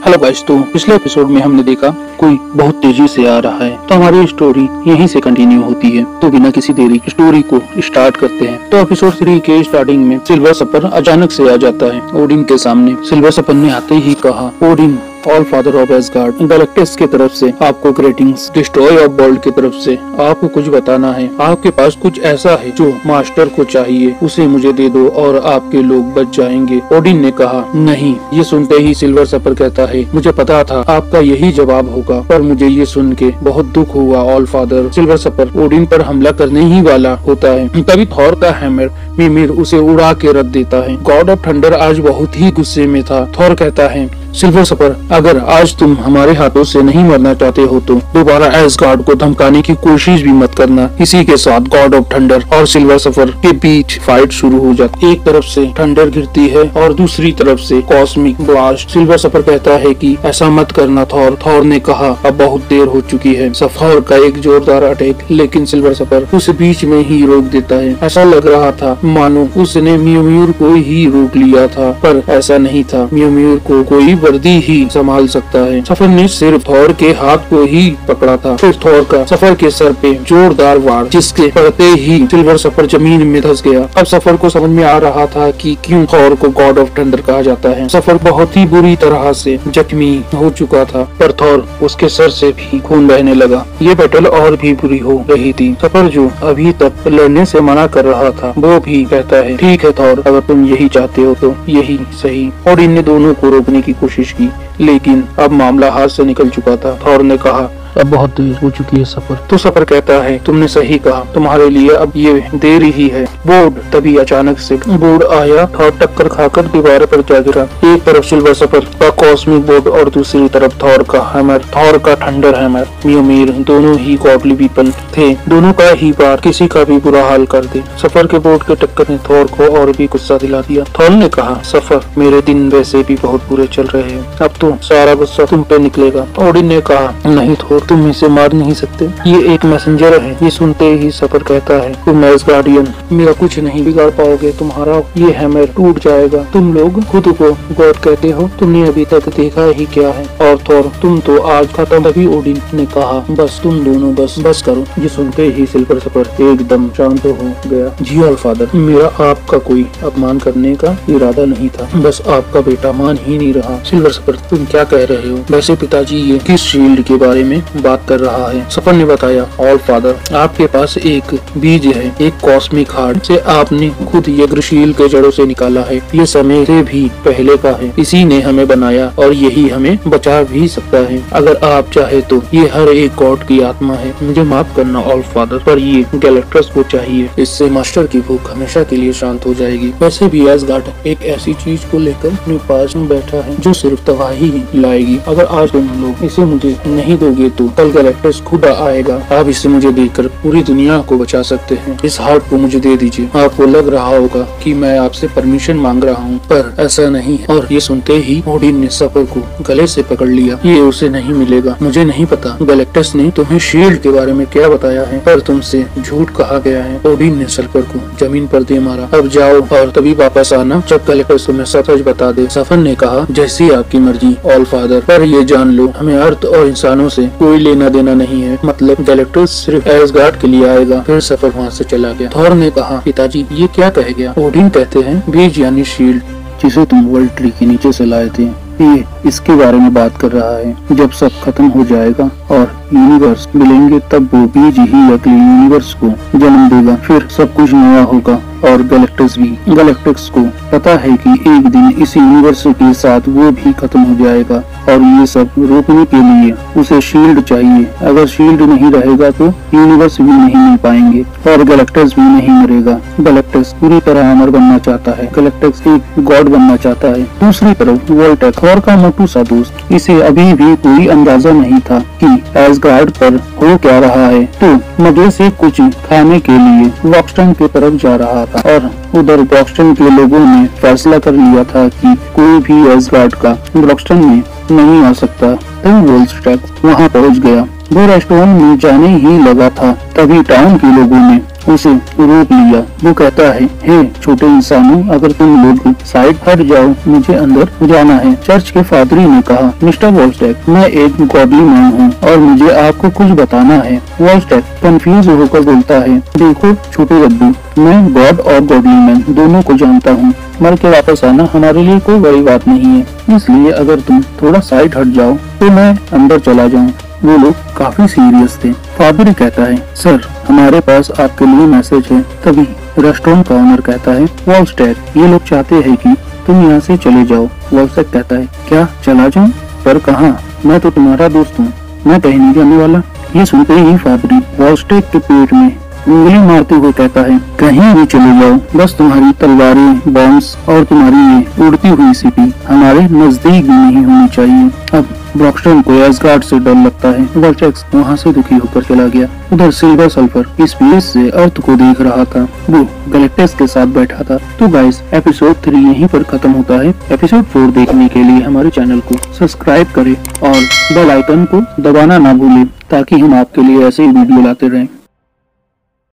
Hello guys, तो पिछले episode में हमने देखा कोई बहुत तेजी से आ रहा है, तो हमारी स्टोरी यहीं से कंटिन्यू होती है। तो बिना किसी देरी स्टोरी को स्टार्ट करते हैं। तो एपिसोड 3 के स्टार्टिंग में सिल्वर सफर अचानक से आ जाता है ओडिन के सामने। सिल्वर सफर ने आते ही कहा, Odin all father of ash gourd, Galactus की तरफ से आपको ग्रीटिंग्स। डिस्ट्रॉय ऑफ वर्ल्ड की तरफ से आपको कुछ बताना है। आपके पास कुछ ऐसा है जो मास्टर को चाहिए, उसे मुझे दे दो और आपके लोग बच जाएंगे। ओडिन ने कहा, नहीं। ये सुनते ही सिल्वर सफर कहता है, मुझे पता था आपका यही जवाब होगा, पर मुझे ये सुन के बहुत दुख हुआ ऑल फादर। सिल्वर सफर ओडिन पर हमला करने ही वाला होता है, तभी थॉर का हैमर मिमिर उसे उड़ा के रख देता है। गॉड ऑफ थंडर आज बहुत ही गुस्से में था। थॉर कहता है, सिल्वर सफर, अगर आज तुम हमारे हाथों से नहीं मरना चाहते हो तो दोबारा एसगार्ड को धमकाने की कोशिश भी मत करना। इसी के साथ गॉड ऑफ थंडर और सिल्वर सफर के बीच फाइट शुरू हो जाती। एक तरफ से थंडर गिरती है और दूसरी तरफ से कॉस्मिक ब्लास्ट। सिल्वर सफर कहता है कि ऐसा मत करना थॉर। थॉर ने कहा, अब बहुत देर हो चुकी है। सफर का एक जोरदार अटैक, लेकिन सिल्वर सफर उसे बीच में ही रोक देता है। ऐसा लग रहा था मानो उसने म्यूम्यूर को ही रोक लिया था, पर ऐसा नहीं था। म्यूम्यूर को कोई वर्दी ही संभाल सकता है। सफर ने सिर्फ थॉर के हाथ को ही पकड़ा था। फिर थॉर का सफर के सर पे जोरदार वार, जिसके पड़ते ही सिल्वर सफर जमीन में धंस गया। अब सफर को समझ में आ रहा था कि क्यों थॉर को गॉड ऑफ थंडर कहा जाता है। सफर बहुत ही बुरी तरह से जख्मी हो चुका था, पर थॉर उसके सर से भी खून बहने लगा। ये बैटल और भी बुरी हो रही थी। सफर जो अभी तक लड़ने से मना कर रहा था, वो भी कहता है, ठीक है थॉर, अगर तुम यही चाहते हो तो यही सही। और इनने दोनों को रोकने की कोशिश की, लेकिन अब मामला हाथ से निकल चुका था। थॉर ने कहा, अब बहुत देर हो चुकी है सफर। तो सफर कहता है, तुमने सही कहा, तुम्हारे लिए अब ये देर ही है। बोर्ड, तभी अचानक से बोर्ड आया और टक्कर खाकर दीवार पर जा गिरा। एक तरफ सिल्वर सफर का कॉस्मिक बोर्ड और दूसरी तरफ थॉर का हैमर, थॉर का थंडर हैमर। म्यूमिर दोनों ही गॉडली पीपल थे। दोनों का ही बार किसी का भी बुरा हाल कर दे। सफर के बोर्ड के टक्कर ने थॉर को और भी गुस्सा दिला दिया। थॉर ने कहा, सफर, मेरे दिन वैसे भी बहुत बुरे चल रहे हैं, अब तो सारा गुस्सा तुम पे निकलेगा। ओडिन ने कहा, नहीं थॉर, तुम इसे मार नहीं सकते, ये एक मैसेंजर है। ये सुनते ही सफर कहता है, तुम एसगार्डियन, मेरा कुछ नहीं बिगाड़ पाओगे। तुम्हारा ये हैमर टूट जाएगा। तुम लोग खुद को गॉड कहते हो, तुमने अभी तक देखा ही क्या है। और थॉर, तुम तो आज खत्म। तभी ओडिन ने कहा, बस तुम दोनों बस करो। ये सुनते ही सिल्वर सफर एकदम शांत हो गया। जी ऑल फादर, मेरा आपका कोई अपमान करने का इरादा नहीं था, बस आपका बेटा मान ही नहीं रहा। सिल्वर सफर, तुम क्या कह रहे हो? वैसे पिताजी ये किस शील्ड के बारे में बात कर रहा है? सफर ने बताया, ऑल फादर, आपके पास एक बीज है, एक कॉस्मिक हार्ट से आपने खुद यज्ञशील के जड़ों से निकाला है। ये समय से भी पहले का है, इसी ने हमें बनाया और यही हमें बचा भी सकता है। अगर आप चाहे तो ये हर एक गॉड की आत्मा है। मुझे माफ करना ऑल फादर, पर ये गैलेक्टस को चाहिए। इससे मास्टर की भूख हमेशा के लिए शांत हो जाएगी। वैसे भी एसगार्ड एक ऐसी चीज को लेकर अपने पास में बैठा है जो सिर्फ तबाही ही लाएगी। अगर आज तुम लोग इसे मुझे नहीं दोगे तो कल गैलेक्टस खुद आएगा। आप इसे मुझे देकर पूरी दुनिया को बचा सकते हैं। इस हार्ट को मुझे दे दीजिए। आपको लग रहा होगा कि मैं आपसे परमिशन मांग रहा हूँ, पर ऐसा नहीं है। और ये सुनते ही ओडिन ने सफर को गले से पकड़ लिया। ये उसे नहीं मिलेगा। मुझे नहीं पता गैलेक्टस ने तुम्हें शील्ड के बारे में क्या बताया है, पर तुमसे झूठ कहा गया है। ओडिन ने सफर को जमीन पर दे मारा। अब जाओ और तभी वापस आना जब गैलेक्टस तुम्हें सच बता दे। सफर ने कहा, जैसी आपकी मर्जी ऑल फादर, पर ये जान लो, हमें अर्थ और इंसानों से कोई लेना देना नहीं है। मतलब गैलेक्टस सिर्फ एसगार्ड के लिए आएगा। फिर सफर वहाँ से चला गया। थॉर ने कहा, पिताजी ये क्या कह गया? ओडिन कहते हैं, बीज यानी शील्ड, जिसे तुम वर्ल्ड ट्री के नीचे से लाए थे, ये इसके बारे में बात कर रहा है। जब सब खत्म हो जाएगा और यूनिवर्स मिलेंगे, तब वो बीज ही अगले यूनिवर्स को जन्म देगा। फिर सब कुछ नया होगा और गैलेक्टस भी। गैलेक्टिक्स को पता है कि एक दिन इस यूनिवर्स के साथ वो भी खत्म हो जाएगा, और ये सब रोकने के लिए उसे शील्ड चाहिए। अगर शील्ड नहीं रहेगा तो यूनिवर्स भी नहीं मिल पाएंगे और गैलेक्टस भी नहीं मरेगा। गैलेक्टस पूरी तरह अमर बनना चाहता है। गैलेक्टस एक गॉड बनना चाहता है। दूसरी तरफ वोल्टेक, थॉर का मोटू सा दोस्त, इसे अभी भी कोई अंदाजा नहीं था कि एसगार्ड पर हो क्या रहा है, तो मजे से कुछ खाने के लिए वॉक्सटन की तरफ जा रहा था। और उधर वॉक्सटन के लोगों ने फैसला कर लिया था कि कोई भी एसगार्ड का वॉक्सटन में नहीं आ सकता। तब वोल्स्टैक वहाँ पहुँच गया। वो रेस्टोरेंट में जाने ही लगा था, तभी टाउन के लोगों ने उसे रोक लिया। वो कहता है, हे छोटे इंसानों, अगर तुम लोग साइड हट जाओ, मुझे अंदर जाना है। चर्च के फादरी ने कहा, मिस्टर वॉल्स्टैग, मैं एक गॉडली मैन हूँ और मुझे आपको कुछ बताना है। वॉल्स्टैग कंफ्यूज होकर बोलता है, देखो छोटे गड्ढू, मैं गॉड और गॉडली मैन दोनों को जानता हूँ। मर के वापस आना हमारे लिए कोई बड़ी बात नहीं है, इसलिए अगर तुम थोड़ा साइड हट जाओ तो मैं अंदर चला जाऊँ। वो लोग काफी सीरियस थे। फादर कहता है, सर हमारे पास आपके लिए मैसेज है। तभी रेस्टोरेंट का ओनर कहता है, वॉल्स्टैग, ये लोग चाहते हैं कि तुम यहाँ से चले जाओ। वॉल्स्टैग कहता है, क्या चला जाऊँ? पर कहाँ? मैं तो तुम्हारा दोस्त हूँ, मैं कहीं नहीं जाने वाला। ये सुनते ही फादरी वॉल्स्टैग के पेट में उंगली मारते हुए कहता है, कहीं भी चले जाओ, बस तुम्हारी तलवारें, बॉम्ब्स और तुम्हारी ये उड़ती हुई सिपी हमारे नजदीक भी नहीं होनी चाहिए। अब ब्रॉक्स्टन को एसगार्ड से डर लगता है। वॉल्स्टैग वहाँ से दुखी होकर चला गया। उधर सिल्वर सल्फर स्पेस से अर्थ को देख रहा था। वो गैलेक्टस के साथ बैठा था। तो गाइस, एपिसोड 3 यहीं पर खत्म होता है। एपिसोड 4 देखने के लिए हमारे चैनल को सब्सक्राइब करें और बेल आइकन को दबाना ना भूलें, ताकि हम आपके लिए ऐसे ही वीडियो लाते रहें।